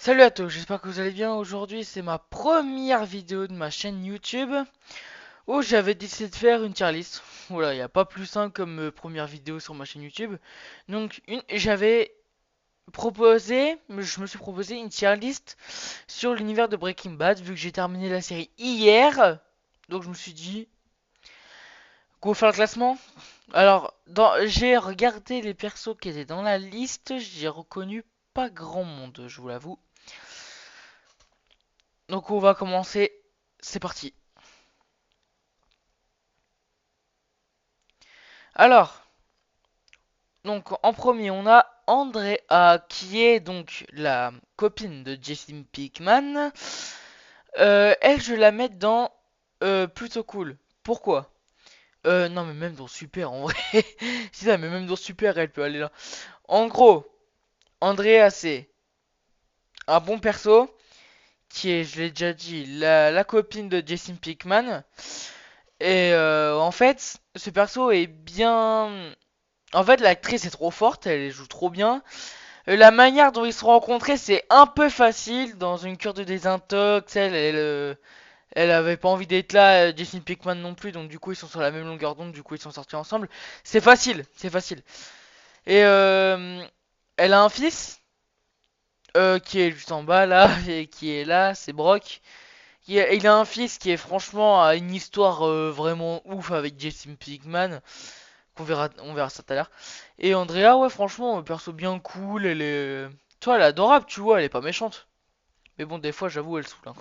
Salut à tous, j'espère que vous allez bien. Aujourd'hui, c'est ma première vidéo de ma chaîne YouTube où j'avais décidé de faire une tier list. Voilà, il n'y a pas plus simple comme première vidéo sur ma chaîne YouTube. Donc, j'avais proposé, je me suis proposé une tier list sur l'univers de Breaking Bad vu que j'ai terminé la série hier. Donc, je me suis dit, go faire le classement. Alors, j'ai regardé les persos qui étaient dans la liste, j'ai reconnu pas grand monde, je vous l'avoue. Donc, on va commencer. C'est parti. Alors, donc en premier, on a Andrea qui est donc la copine de Jesse Pinkman. Elle, je la mets dans plutôt cool. Pourquoi? Non, mais même dans super en vrai. Si ça, mais même dans super, elle peut aller là. En gros, Andrea, c'est un bon perso qui est, je l'ai déjà dit, la copine de Jesse Pinkman. Et en fait, ce perso est bien. En fait, l'actrice est trop forte, elle joue trop bien. La manière dont ils se sont rencontrés, c'est un peu facile. Dans une cure de désintox, elle avait pas envie d'être là, Jesse Pinkman non plus, donc du coup ils sont sur la même longueur d'onde, du coup ils sont sortis ensemble. C'est facile, c'est facile. Et elle a un fils qui est juste en bas là, et qui est là, c'est Brock. Il a un fils qui est franchement a une histoire vraiment ouf avec Jesse Pinkman. On verra ça tout à l'heure. Et Andrea, ouais, franchement, perso bien cool. Elle est. Toi, elle est adorable, tu vois, elle est pas méchante. Mais bon, des fois, j'avoue, elle saoule. Hein.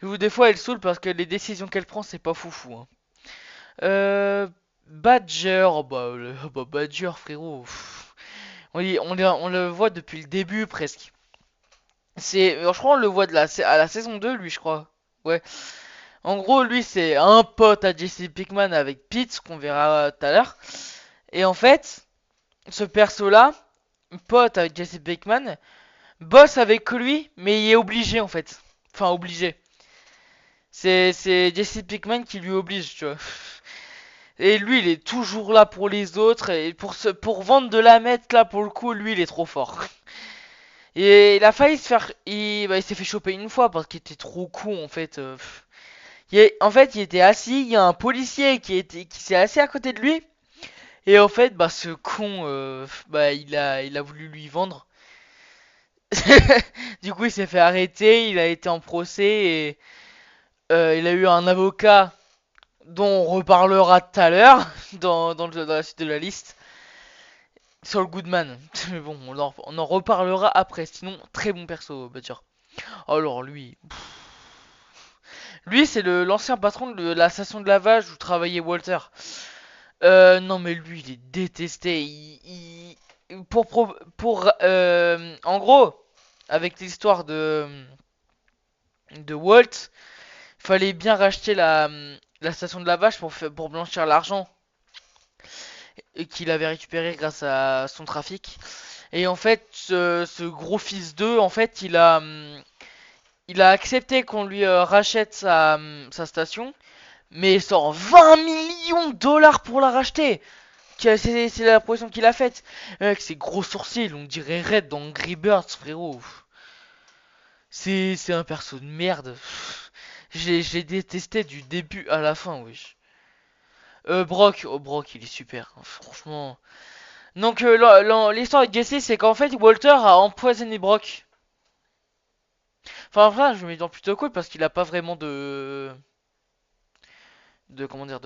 J'avoue, des fois, elle saoule parce que les décisions qu'elle prend, c'est pas foufou. Hein. Euh. Badger, bah, Badger, frérot. On le voit depuis le début presque. Je crois, on le voit à la saison 2 lui, je crois. Ouais. En gros, lui, c'est un pote à Jesse Pinkman avec Pete, qu'on verra tout à l'heure. Et en fait, ce perso-là, pote avec Jesse Pinkman, bosse avec lui, mais il est obligé en fait. Enfin, obligé. C'est Jesse Pinkman qui lui oblige, tu vois. Et lui, il est toujours là pour les autres. Et pour vendre de la meth, là, pour le coup, lui, il est trop fort. Et il a failli se faire. Il s'est fait choper une fois parce qu'il était trop con, en fait. En fait, il était assis. Il y a un policier qui s'est assis à côté de lui. Et en fait, bah, ce con, il a voulu lui vendre. Du coup, il s'est fait arrêter. Il a été en procès. Et il a eu un avocat dont on reparlera tout à l'heure dans la suite de la liste. Saul Goodman. Mais bon, on en reparlera après. Sinon, très bon perso, Badger. Alors lui c'est l'ancien patron de la station de lavage où travaillait Walter. Non mais lui il est détesté. En gros, avec l'histoire de Walt, il fallait bien racheter la station de lavage pour blanchir l'argent qu'il avait récupéré grâce à son trafic. Et en fait, ce gros fils d'eux, en fait, il a accepté qu'on lui rachète sa station, mais il sort 20 millions de dollars pour la racheter. C'est la proposition qu'il a faite. Avec ses gros sourcils, on dirait Red dans Angry Birds, frérot. C'est un perso de merde. J'ai détesté du début à la fin, wesh. Brock, oh Brock, il est super, hein, franchement. Donc l'histoire de Jesse, c'est qu'en fait Walter a empoisonné Brock. Enfin, je me dis plutôt cool parce qu'il a pas vraiment de comment dire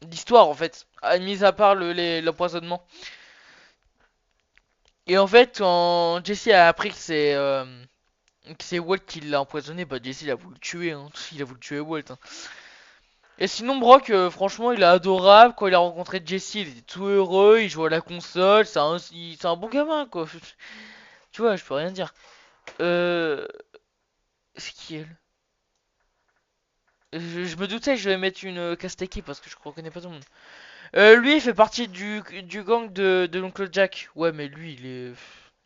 d'histoire en fait, mis à part l'empoisonnement. Et en fait, quand Jesse a appris que c'est Walt qui l'a empoisonné, bah Jesse il a voulu le tuer, hein. Il a voulu tuer Walt. Hein. Et sinon Brock, franchement, il est adorable. Quand il a rencontré Jesse, il était tout heureux, il jouait à la console, c'est un bon gamin quoi. Tu vois, je peux rien dire. Euh, c'est qui elle? Je me doutais que je vais mettre une Kasteki parce que je reconnais pas tout le monde. Lui, il fait partie du gang de l'oncle Jack. Ouais, mais lui, il est.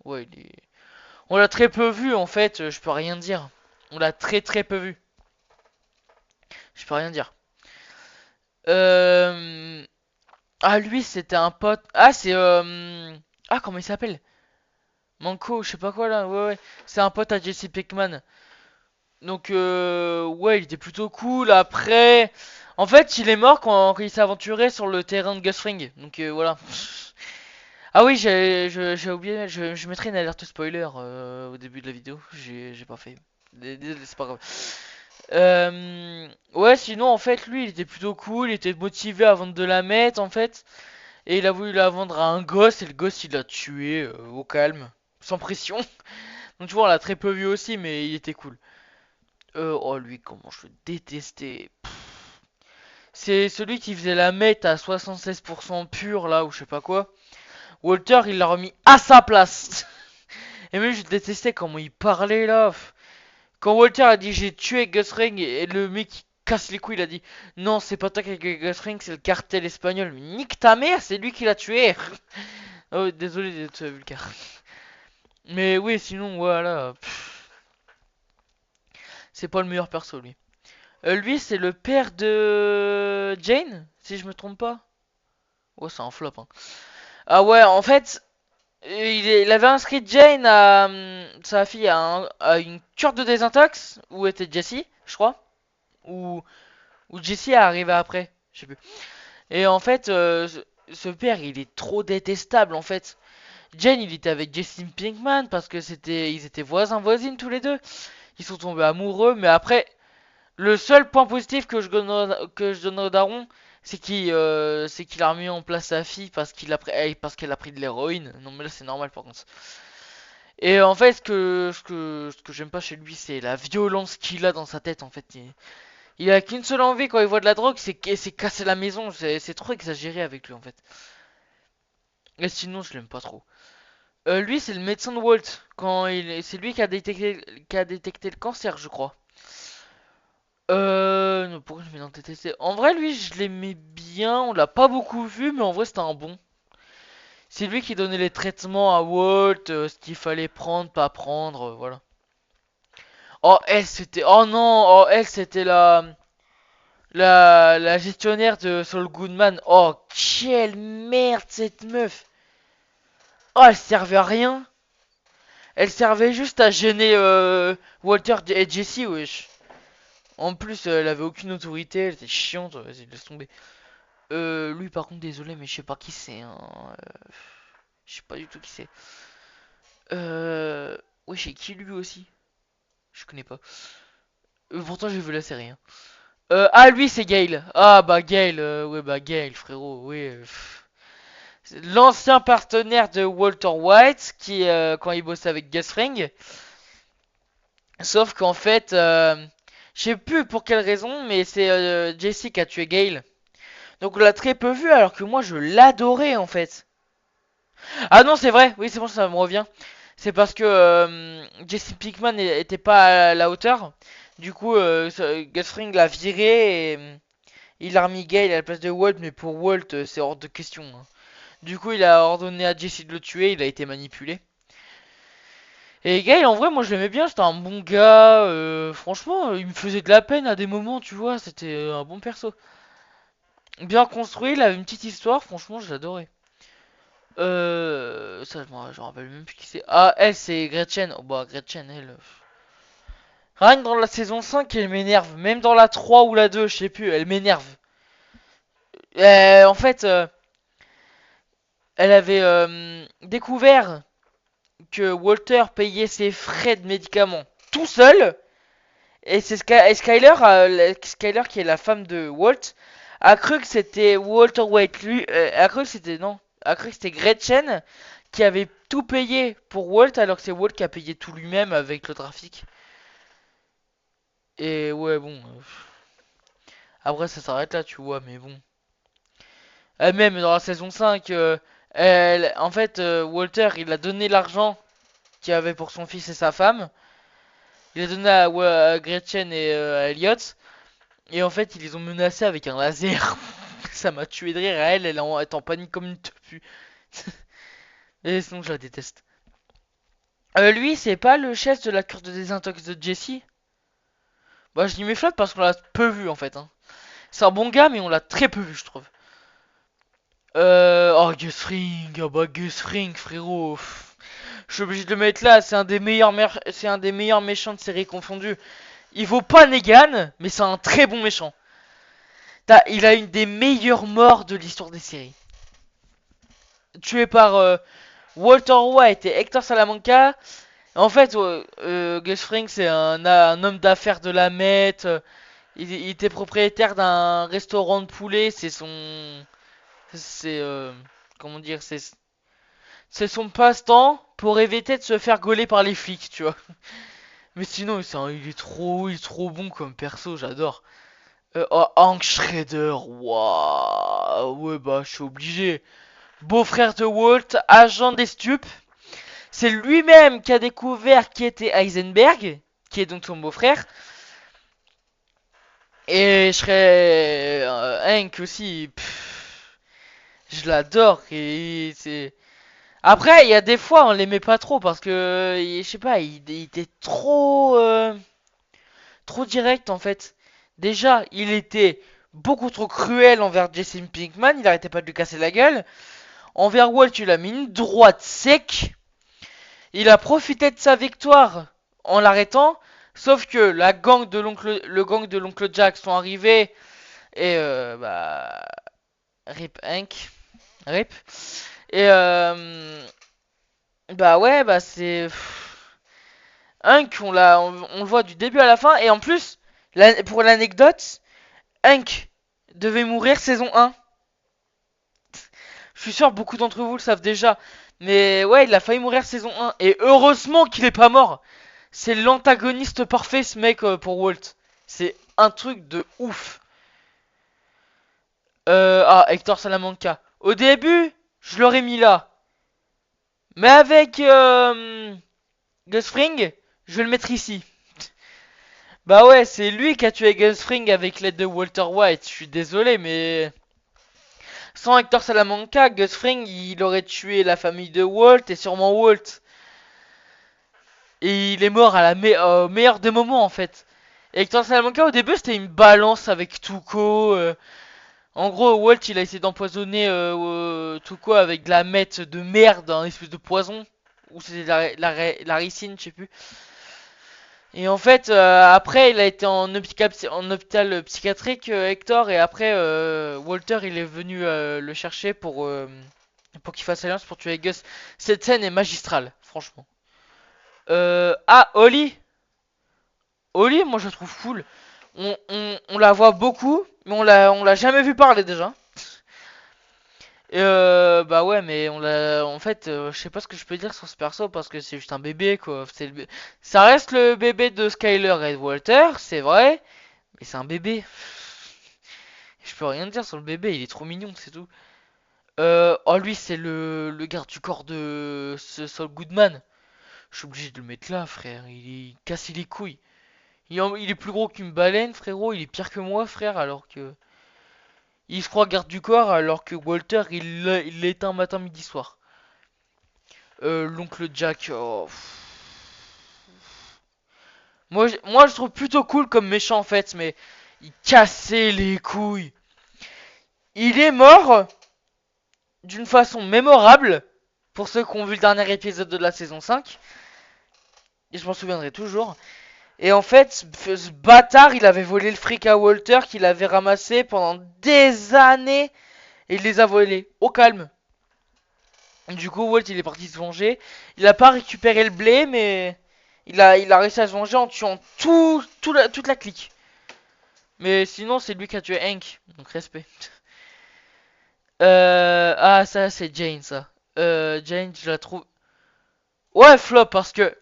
Ouais, il est. On l'a très peu vu en fait, je peux rien dire. On l'a très peu vu. Je peux rien dire. Euh... Ah, lui, c'était un pote. Ah, c'est. Ah, comment il s'appelle? Manco, je sais pas quoi là, ouais, ouais. C'est un pote à Jesse Pinkman. Donc, ouais, il était plutôt cool. Après, en fait, il est mort quand il s'est aventuré sur le terrain de Gus Fring. Donc, voilà. Ah oui, j'ai oublié, je mettrai une alerte spoiler au début de la vidéo. J'ai pas fait. Désolé, c'est pas grave. Ouais, sinon, en fait, lui, il était plutôt cool. Il était motivé à vendre de la meth, en fait. Et il a voulu la vendre à un gosse. Et le gosse, il l'a tué au calme, sans pression. Donc, tu vois, on l'a très peu vu aussi, mais il était cool. Oh, lui, comment je le détestais. C'est celui qui faisait la meth à 76% pur, là, ou je sais pas quoi. Walter, il l'a remis à sa place. Et même, je détestais comment il parlait, là. Quand Walter a dit j'ai tué Gus Fring, et le mec qui casse les couilles, il a dit non, c'est pas toi qui as tué Gus Fring, c'est le cartel espagnol. Mais nique ta mère, c'est lui qui l'a tué. Oh, désolé d'être vulgaire. Mais oui, sinon, voilà. C'est pas le meilleur perso, lui. Lui, c'est le père de Jane, si je me trompe pas. Ouais, c'est un flop, hein. Ah ouais, en fait, il avait inscrit Jane à sa fille à une cure de désintox, où était Jessie, je crois. Ou, ou Jessie est arrivé après, je sais plus. Et en fait, ce père, il est trop détestable, en fait. Jane, il était avec Jesse Pinkman parce que ils étaient voisins voisines tous les deux. Ils sont tombés amoureux, mais après, le seul point positif que je donne au daron, c'est qu'il a remis en place sa fille parce qu'elle a pris de l'héroïne. Non mais là c'est normal par contre. Et en fait ce que j'aime pas chez lui c'est la violence qu'il a dans sa tête en fait. Il a qu'une seule envie quand il voit de la drogue, c'est casser la maison. C'est trop exagéré avec lui en fait. Et sinon je l'aime pas trop. Lui c'est le médecin de Walt c'est lui qui a détecté le cancer je crois. Non, pourquoi je mets dans TTC? En vrai, lui, je l'aimais bien. On l'a pas beaucoup vu, mais en vrai, c'était un bon. C'est lui qui donnait les traitements à Walt, ce qu'il fallait prendre, pas prendre, voilà. Oh, elle, c'était. Oh non, oh, elle, c'était la gestionnaire de Saul Goodman. Oh, quelle merde, cette meuf. Oh, elle servait à rien. Elle servait juste à gêner Walter et Jesse, wesh. En plus, elle avait aucune autorité, elle était chiante, vas-y, laisse tomber. Lui par contre désolé mais je sais pas qui c'est hein. Je sais pas du tout qui c'est. Euh... Ouais c'est qui lui aussi? Je connais pas. Pourtant j'ai vu la série hein. Ah lui c'est Gale. Ah bah Gale, ouais bah Gale frérot, oui. C'est l'ancien partenaire de Walter White qui quand il bossait avec Gus Fring. Sauf qu'en fait, je sais plus pour quelle raison, mais c'est Jesse qui a tué Gale. Donc on l'a très peu vu alors que moi je l'adorais en fait. Ah non, c'est vrai, oui, c'est bon, ça me revient. C'est parce que Jesse Pinkman était pas à la hauteur. Du coup, Gus Fring l'a viré et il a remis Gale à la place de Walt, mais pour Walt, c'est hors de question, hein. Du coup, il a ordonné à Jesse de le tuer, il a été manipulé. Et Gale, en vrai, moi je l'aimais bien, c'était un bon gars. Franchement, il me faisait de la peine à des moments, tu vois, c'était un bon perso. Bien construit, il avait une petite histoire, franchement, je l'adorais. Ça, je me rappelle même plus qui c'est. Ah, elle, c'est Gretchen. Oh, bah, Gretchen, elle. Rien que dans la saison 5, elle m'énerve. Même dans la 3 ou la 2, je sais plus, elle m'énerve. En fait, elle avait découvert que Walter payait ses frais de médicaments tout seul. Et c'est Skyler, Skyler, qui est la femme de Walt, a cru que c'était Walter White. Lui, a cru que c'était. Non. A cru que c'était Gretchen qui avait tout payé pour Walt alors que c'est Walt qui a payé tout lui-même avec le trafic. Et ouais, bon. Après, ça s'arrête là, tu vois, mais bon. Même dans la saison 5, en fait, Walter, il a donné l'argent qu'il avait pour son fils et sa femme. Il a donné à Gretchen et à Elliot. Et en fait, ils les ont menacés avec un laser. Ça m'a tué de rire. Elle est en panique comme une tepu. Et sinon, je la déteste. Lui, c'est pas le chef de la cure de désintox de Jesse? Bah, je dis mes flottes parce qu'on l'a peu vu en fait, hein. C'est un bon gars, mais on l'a très peu vu, je trouve. Oh, Gus Fring, oh bah Gus Fring, frérot. Je suis obligé de le mettre là. C'est un des meilleurs méchants de série confondue. Il vaut pas Negan, mais c'est un très bon méchant. Il a une des meilleures morts de l'histoire des séries. Tué par Walter White et Hector Salamanca. En fait, Gus Fring, c'est un homme d'affaires de la Met. Il était propriétaire d'un restaurant de poulet. C'est, comment dire, c'est son passe-temps pour éviter de se faire gauler par les flics, tu vois. Mais sinon, il est trop bon comme perso, j'adore. Oh, Hank Shredder, waouh, ouais bah je suis obligé. Beau-frère de Walt, agent des stupes. C'est lui-même qui a découvert qui était Heisenberg, qui est donc son beau-frère. Et je serais Hank aussi. Je l'adore. Et c'est. Après, il y a des fois on l'aimait pas trop parce que je sais pas, il était trop direct en fait. Déjà, il était beaucoup trop cruel envers Jesse Pinkman. Il arrêtait pas de lui casser la gueule. Envers Walt, il a mis une droite sec. Il a profité de sa victoire en l'arrêtant, sauf que le gang de l'oncle Jack sont arrivés et bah Rip Hank, Rip et bah ouais bah c'est Hank on le voit du début à la fin et en plus pour l'anecdote Hank devait mourir saison 1. Je suis sûr beaucoup d'entre vous le savent déjà, mais ouais il a failli mourir saison 1 et heureusement qu'il est pas mort. C'est l'antagoniste parfait ce mec pour Walt. C'est un truc de ouf. Hector Salamanca. Au début, je l'aurais mis là. Mais avec Gus Fring, je vais le mettre ici. Bah ouais, c'est lui qui a tué Gus Fring avec l'aide de Walter White. Je suis désolé, mais sans Hector Salamanca, Gus Fring, il aurait tué la famille de Walt et sûrement Walt. Et il est mort au meilleur des moments en fait. Et Hector Salamanca au début c'était une balance avec Tuco. En gros, Walt il a essayé d'empoisonner Tuco avec de la meth de merde, un espèce de poison. Ou c'était la ricine, je sais plus. Et en fait, après il a été en hôpital psychiatrique, Hector. Et après, Walter il est venu le chercher pour qu'il fasse alliance pour tuer Gus. Cette scène est magistrale, franchement. Holly. Holly, moi je la trouve cool. On la voit beaucoup, mais on l'a jamais vu parler déjà. Bah ouais, mais en fait, je sais pas ce que je peux dire sur ce perso parce que c'est juste un bébé quoi. Ça reste le bébé de Skyler et de Walter, c'est vrai, mais c'est un bébé. Je peux rien dire sur le bébé, il est trop mignon, c'est tout. Oh lui, c'est le garde du corps de ce Saul Goodman. Je suis obligé de le mettre là, frère. Il casse les couilles. Il est plus gros qu'une baleine, frérot. Il est pire que moi, frère, alors que. Il se croit garde du corps, alors que Walter, il l'éteint matin, midi, soir. L'oncle Jack. Oh. Moi, je trouve plutôt cool comme méchant, en fait, mais. Il cassait les couilles. Il est mort d'une façon mémorable. Pour ceux qui ont vu le dernier épisode de la saison 5. Et je m'en souviendrai toujours. Et en fait, ce bâtard, il avait volé le fric à Walter qu'il avait ramassé pendant des années. Et il les a volés au calme. Du coup, Walt, il est parti se venger. Il a pas récupéré le blé, mais il a réussi à se venger en tuant toute la clique. Mais sinon, c'est lui qui a tué Hank. Donc, respect. Ça, c'est Jane, ça. Jane, je la trouve... Ouais, flop, parce que...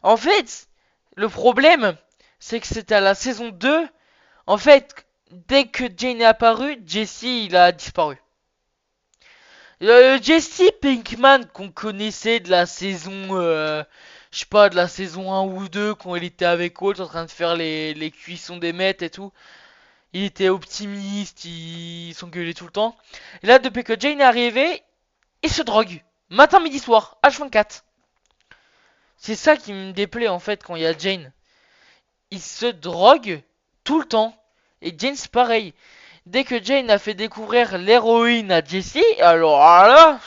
En fait, le problème, c'est que c'était à la saison 2. En fait, dès que Jane est apparue, Jesse, il a disparu. Jesse Pinkman qu'on connaissait de la saison, je sais pas, de la saison 1 ou 2, quand il était avec Walt en train de faire les cuissons des mètres et tout. Il était optimiste, il s'engueulait tout le temps. Et là, depuis que Jane est arrivée, il se drogue. Matin, midi, soir, H24. C'est ça qui me déplaît en fait quand il y a Jane. Il se drogue tout le temps. Et Jane c'est pareil. Dès que Jane a fait découvrir l'héroïne à Jesse, alors là,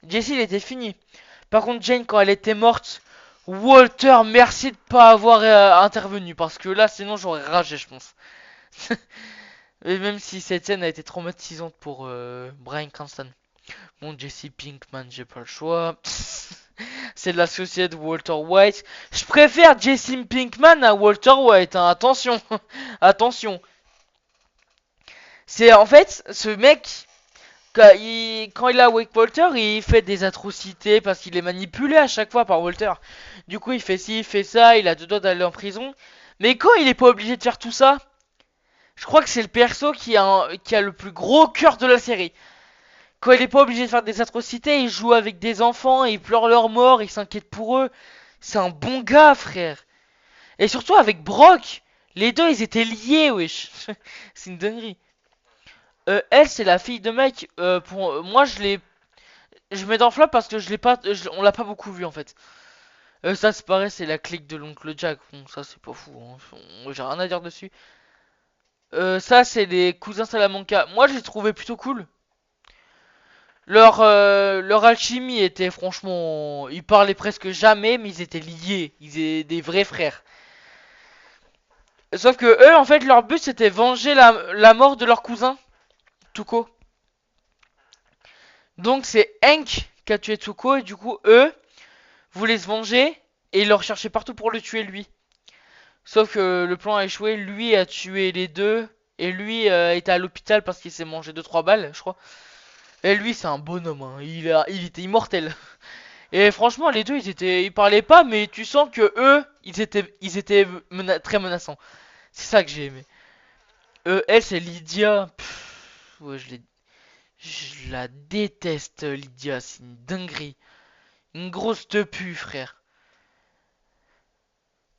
Jesse il était fini. Par contre, Jane, quand elle était morte, Walter, merci de pas avoir intervenu. Parce que là, sinon, j'aurais ragé, je pense. Et même si cette scène a été traumatisante pour Bryan Cranston. Bon, Jesse Pinkman, j'ai pas le choix. C'est de l'associé de Walter White. Je préfère Jesse Pinkman à Walter White, hein. Attention. Attention. C'est en fait, ce mec, quand il est avec Walter, il fait des atrocités parce qu'il est manipulé à chaque fois par Walter. Du coup, il fait ci, il fait ça, il a deux doigts d'aller en prison. Mais quand il est pas obligé de faire tout ça, je crois que c'est le perso qui a le plus gros cœur de la série. Quand il est pas obligé de faire des atrocités, il joue avec des enfants, il pleure leur mort, il s'inquiète pour eux. C'est un bon gars, frère. Et surtout avec Brock, les deux ils étaient liés, wesh. C'est une dinguerie. Elle, c'est la fille de mec. Moi, je mets dans flop parce que je l'ai pas, on l'a pas beaucoup vu en fait. Ça, c'est pareil, c'est la clique de l'oncle Jack. Bon, ça, c'est pas fou, hein. J'ai rien à dire dessus. Ça, c'est les cousins Salamanca. Moi, je les trouvais plutôt cool. Leur alchimie était franchement. Ils parlaient presque jamais, mais ils étaient liés. Ils étaient des vrais frères. Sauf que eux, en fait, leur but c'était venger la mort de leur cousin, Tuco. Donc c'est Hank qui a tué Tuco, et du coup, eux voulaient se venger, et ils le recherchaient partout pour le tuer lui. Sauf que le plan a échoué, lui a tué les deux, et lui était à l'hôpital parce qu'il s'est mangé 2 3 balles, je crois. Et lui, c'est un bonhomme, hein. Il était immortel. Et franchement, les deux, ils parlaient pas, mais tu sens que eux, ils étaient très menaçants. C'est ça que j'ai aimé. Elle, c'est Lydia. Ouais, je la déteste, Lydia. C'est une dinguerie. Une grosse tepu, frère.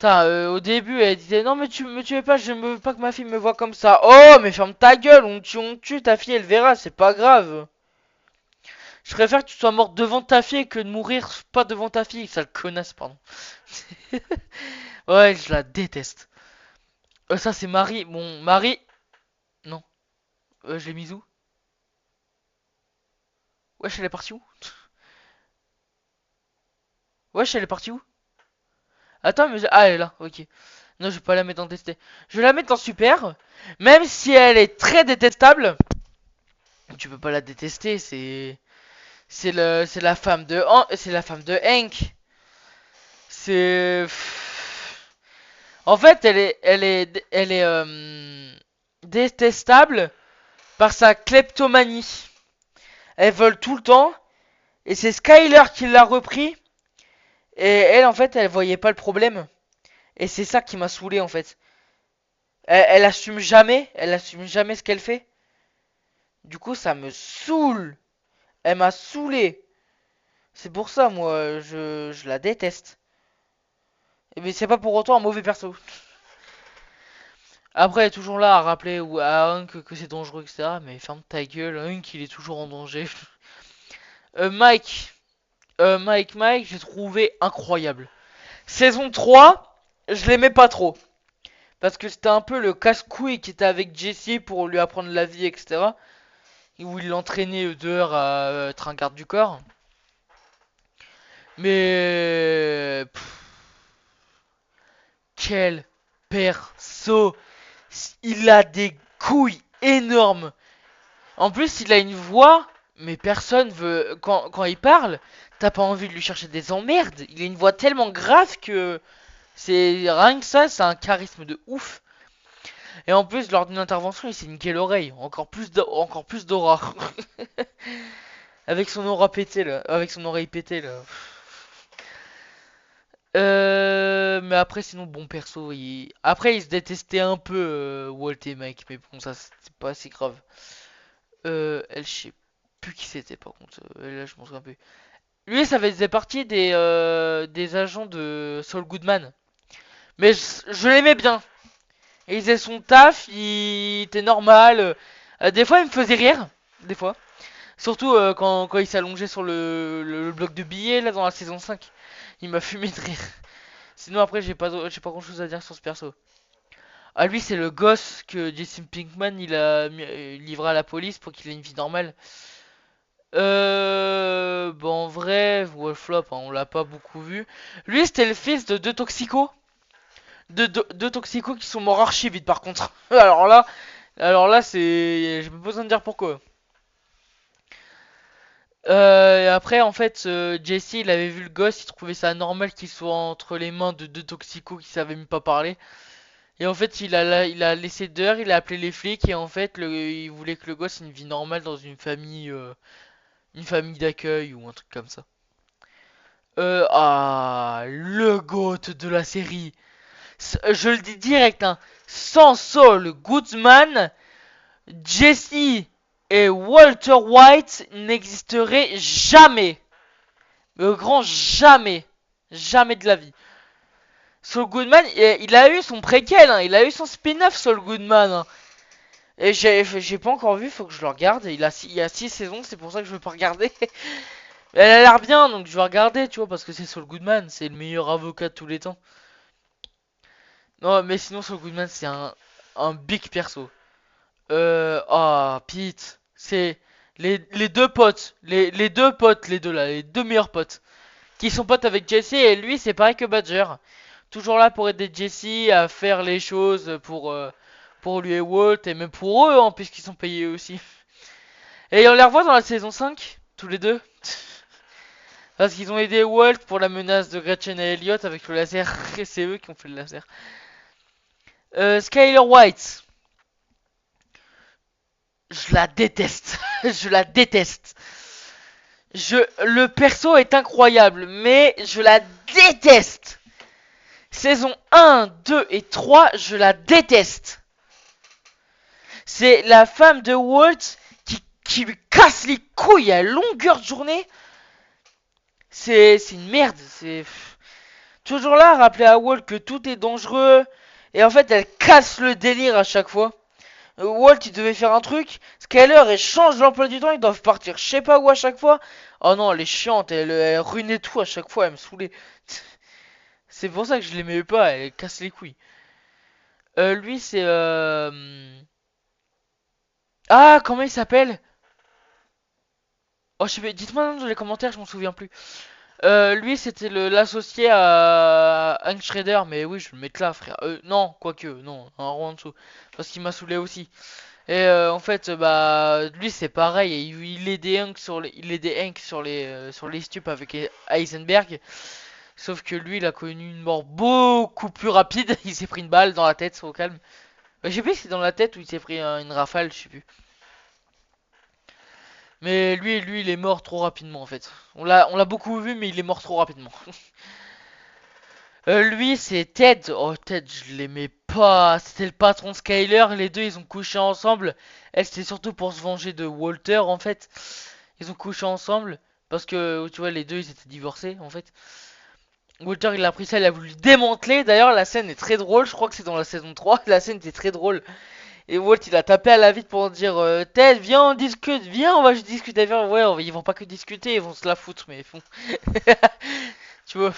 Au début, elle disait non, mais tu me tues pas, je ne veux pas que ma fille me voit comme ça. Oh, mais ferme ta gueule, on tue, ta fille, elle verra, c'est pas grave. Je préfère que tu sois morte devant ta fille que de mourir pas devant ta fille, sale connasse, pardon. Ouais, je la déteste. Ça, c'est Marie. Bon, Marie. Non. Je l'ai mise où? Wesh, elle est partie où? Wesh, elle est partie où? Attends, mais. Ah, elle est là, ok. Non, je vais pas la mettre dans tester. Je vais la mettre dans super. Même si elle est très détestable. Tu peux pas la détester, c'est. C'est la femme de. C'est la femme de Hank. C'est. En fait, elle est détestable par sa kleptomanie. Elle vole tout le temps. Et c'est Skyler qui l'a repris. Et elle, en fait, elle voyait pas le problème. Et c'est ça qui m'a saoulé, en fait. Elle assume jamais. Elle assume jamais ce qu'elle fait. Du coup, ça me saoule. Elle m'a saoulé. C'est pour ça, moi, je la déteste. Mais c'est pas pour autant un mauvais perso. Après, elle est toujours là à rappeler à Hank que c'est dangereux, etc. Mais ferme ta gueule, Hank, il est toujours en danger. Mike. Mike, j'ai trouvé incroyable. Saison 3, je l'aimais pas trop. Parce que c'était un peu le casse-couille qui était avec Jesse pour lui apprendre la vie, etc. Où il l'entraînait dehors à être un garde du corps. Mais... quel perso! Il a des couilles énormes. En plus, il a une voix, mais personne veut... Quand il parle, t'as pas envie de lui chercher des emmerdes. Il a une voix tellement grave que... C'est rien que ça, c'est un charisme de ouf. Et en plus, lors d'une intervention, il s'est niqué l'oreille. Encore plus d'aura. Avec son aura pété là. Avec son oreille pétée là. Mais après, sinon, bon perso. Après, il se détestait un peu, Walt et Mike. Mais bon, ça, c'est pas si grave. Elle, je sais plus qui c'était par contre. Là, je m'en souviens plus. Lui, ça faisait partie des agents de Saul Goodman. Mais je l'aimais bien. Et il faisait son taf, il était normal. Des fois, il me faisait rire. Des fois. Surtout quand il s'allongeait sur le bloc de billets, là, dans la saison 5. Il m'a fumé de rire. Sinon, après, j'ai pas grand chose à dire sur ce perso. Ah, lui, c'est le gosse que Jason Pinkman il a livré à la police pour qu'il ait une vie normale. Bon, en vrai, Wolflop, hein, on l'a pas beaucoup vu. Lui, c'était le fils de deux toxicos. Deux toxicos qui sont morts archi vite, par contre. Alors là, c'est. J'ai pas besoin de dire pourquoi. Et après, en fait, Jesse, il avait vu le gosse, il trouvait ça normal qu'il soit entre les mains de deux toxicos qui savaient même pas parler. Et en fait, il a laissé dehors, il a appelé les flics, et en fait, il voulait que le gosse ait une vie normale dans une famille d'accueil ou un truc comme ça. Le GOAT de la série. Je le dis direct, hein. Sans Saul Goodman, Jesse et Walter White n'existeraient jamais. Mais au grand jamais. Jamais de la vie. Saul Goodman, il a eu son préquel, hein. Il a eu son spin-off, Saul Goodman, hein. Et j'ai pas encore vu, faut que je le regarde. Il y a 6 saisons, c'est pour ça que je veux pas regarder. Elle a l'air bien, donc je vais regarder, tu vois, parce que c'est Saul Goodman, c'est le meilleur avocat de tous les temps. Non, mais sinon, Saul Goodman, c'est un big perso. Pete, c'est les deux potes, les deux potes, les deux là, les deux meilleurs potes, qui sont potes avec Jesse, et lui, c'est pareil que Badger. Toujours là pour aider Jesse à faire les choses pour lui et Walt, et même pour eux, hein, puisqu'ils sont payés aussi. Et on les revoit dans la saison 5, tous les deux. Parce qu'ils ont aidé Walt pour la menace de Gretchen et Elliot avec le laser. C'est eux qui ont fait le laser. Skyler White. Je la déteste. Je la déteste. Le perso est incroyable, mais je la déteste. Saison 1, 2 et 3, je la déteste. C'est la femme de Walt qui lui casse les couilles à longueur de journée. C'est une merde. C'est toujours là à rappeler à Walt que tout est dangereux. Et en fait, elle casse le délire à chaque fois. Walt, il devait faire un truc. Skyler, elle change l'emploi du temps. Ils doivent partir je sais pas où à chaque fois. Oh non, elle est chiante. Elle ruinait tout à chaque fois. Elle me saoulait. C'est pour ça que je l'aimais pas. Elle casse les couilles. Lui, c'est. Ah, comment il s'appelle? Oh, je sais pas. Dites-moi dans les commentaires, je m'en souviens plus. Lui, c'était l'associé à Hank Schrader, mais oui, je vais le mettre là, frère. Non, quoique, non, un rang en dessous. Parce qu'il m'a saoulé aussi. Et en fait, bah, lui, c'est pareil. Il aidait Hank sur les stupes avec Heisenberg. Sauf que lui, il a connu une mort beaucoup plus rapide. Il s'est pris une balle dans la tête, au calme. Je sais plus si c'est dans la tête ou il s'est pris une rafale, je sais plus. Mais lui, il est mort trop rapidement en fait. On l'a beaucoup vu, mais il est mort trop rapidement. Lui, c'est Ted. Oh, Ted, je l'aimais pas. C'était le patron de Skyler. Les deux, ils ont couché ensemble. Elle, c'était surtout pour se venger de Walter, en fait. Ils ont couché ensemble. Parce que, tu vois, les deux, ils étaient divorcés, en fait. Walter, il a pris ça, il a voulu le démanteler. D'ailleurs, la scène est très drôle. Je crois que c'est dans la saison 3. La scène était très drôle. Et Walt, il a tapé à la vitre pour dire Ted, viens, on discute. Viens, on va juste discuter avec eux. Ouais, ils vont pas que discuter, ils vont se la foutre, mais ils font. Tu vois.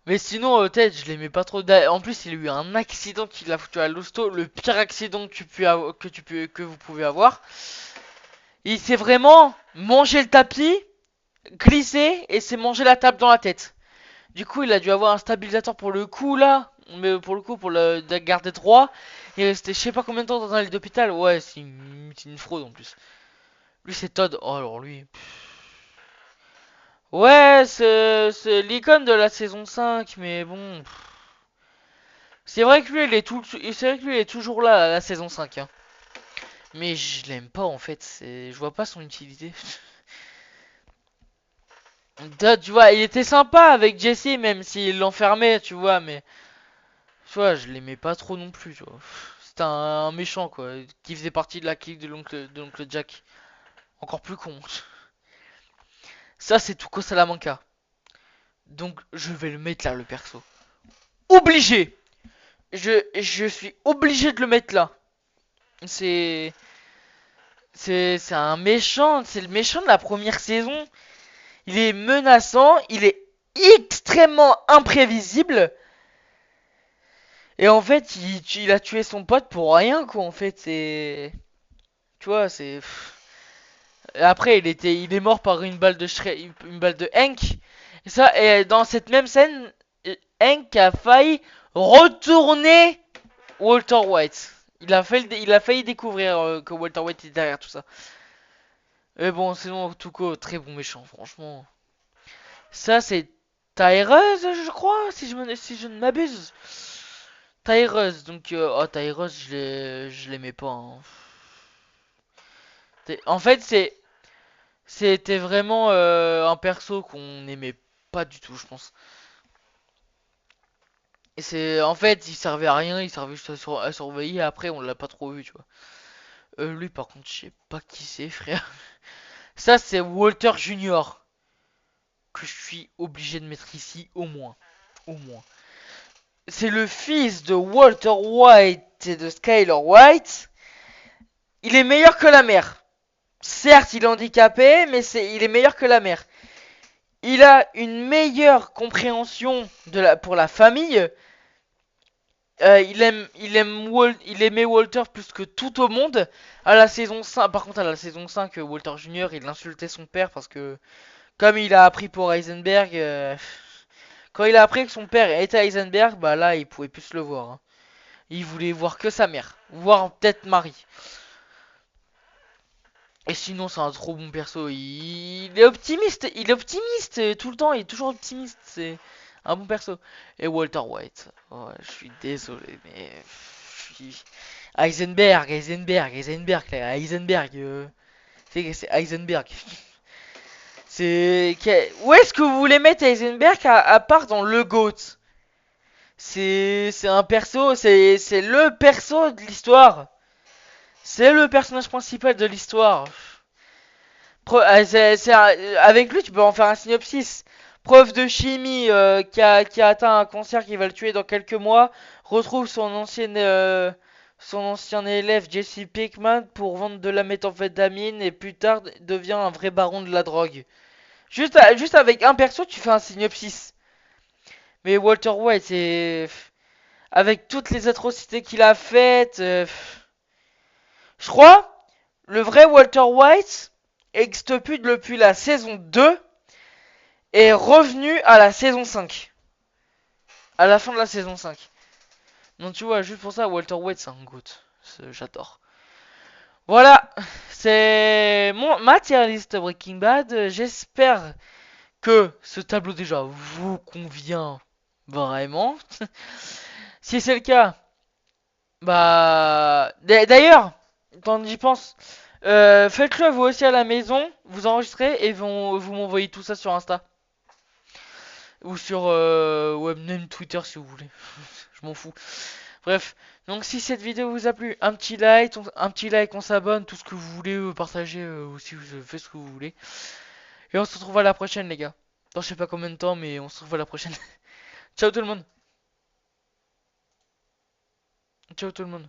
Mais sinon, Ted, je l'aimais pas trop. En plus, il a eu un accident qui l'a foutu à l'hosto, le pire accident que vous pouvez avoir. Il s'est vraiment mangé le tapis, glissé et s'est mangé la table dans la tête. Du coup, il a dû avoir un stabilisateur pour le coup là, mais pour le coup pour le garder droit. Il est resté je sais pas combien de temps dans un lit d'hôpital. Ouais, c'est une fraude en plus. Lui, c'est Todd. Oh, alors lui. Ouais, c'est l'icône de la saison 5, mais bon. C'est vrai que lui, c'est vrai que lui, il est toujours là à la saison 5, hein. Mais je l'aime pas en fait. Je vois pas son utilité. Tu vois, il était sympa avec Jesse, même s'il l'enfermait, tu vois, mais tu vois, je l'aimais pas trop non plus, tu vois. C'était un méchant, quoi, qui faisait partie de la clique de l'oncle Jack. Encore plus con. Ça, c'est Tuco Salamanca. Donc, je vais le mettre là, le perso. Obligé. Je suis obligé de le mettre là. C'est c'est un méchant, c'est le méchant de la première saison. Il est menaçant, il est extrêmement imprévisible. Et en fait, il a tué son pote pour rien, quoi. En fait, c'est Tu vois, c'est. Et après, il est mort par une balle de Hank. Et ça, et dans cette même scène, Hank a failli retourner Walter White. Il a failli découvrir que Walter White était derrière tout ça. Mais bon, sinon, tout cas, très bon méchant, franchement. Ça, c'est Tyrus, je crois, si je ne m'abuse. Tyrus, donc, oh, Tyrus, je l'aimais pas, hein. En fait, c'était vraiment un perso qu'on n'aimait pas du tout, je pense. Et en fait, il servait à rien, il servait juste à surveiller. Après, on l'a pas trop vu, tu vois. Lui, par contre, je sais pas qui c'est, frère. Ça, c'est Walter Junior que je suis obligé de mettre ici, au moins. Au moins. C'est le fils de Walter White et de Skyler White. Il est meilleur que la mère. Certes, il est handicapé, mais il est meilleur que la mère. Il a une meilleure compréhension pour la famille. Il aimait Walter plus que tout au monde. À la saison 5, par contre, à la saison 5, Walter Junior, il insultait son père parce que, comme il a appris pour Heisenberg, quand il a appris que son père était Heisenberg, bah là, il pouvait plus le voir, hein. Il voulait voir que sa mère, voire peut-être Marie. Et sinon, c'est un trop bon perso. Il est optimiste tout le temps. Il est toujours optimiste. C'est un bon perso. Et Walter White. Oh, je suis désolé, mais Heisenberg, là, Heisenberg. C'est Heisenberg. Où est-ce que vous voulez mettre Heisenberg à part dans le GOAT? C'est un perso. C'est le perso de l'histoire. C'est le personnage principal de l'histoire. Avec lui, tu peux en faire un synopsis. Prof de chimie qui a atteint un cancer qui va le tuer dans quelques mois, retrouve son ancien élève Jesse Pinkman pour vendre de la méthamphétamine et plus tard devient un vrai baron de la drogue. Juste avec un perso, tu fais un synopsis. Mais Walter White, avec toutes les atrocités qu'il a faites, je crois, le vrai Walter White n'existe plus depuis la saison 2 est revenu à la saison 5. À la fin de la saison 5. Donc tu vois, juste pour ça, Walter White, c'est un goût. J'adore. Voilà, c'est ma tier list Breaking Bad. J'espère que ce tableau déjà vous convient vraiment. Si c'est le cas, bah... D'ailleurs, quand j'y pense, faites-le vous aussi à la maison, vous enregistrez et vous m'envoyez tout ça sur Insta. Ou sur ouais, même Twitter si vous voulez. Je m'en fous. Bref, donc si cette vidéo vous a plu, un petit like, on s'abonne, tout ce que vous voulez, partager aussi, vous faites ce que vous voulez. Et on se retrouve à la prochaine les gars. Dans je sais pas combien de temps, mais on se retrouve à la prochaine. Ciao tout le monde. Ciao tout le monde.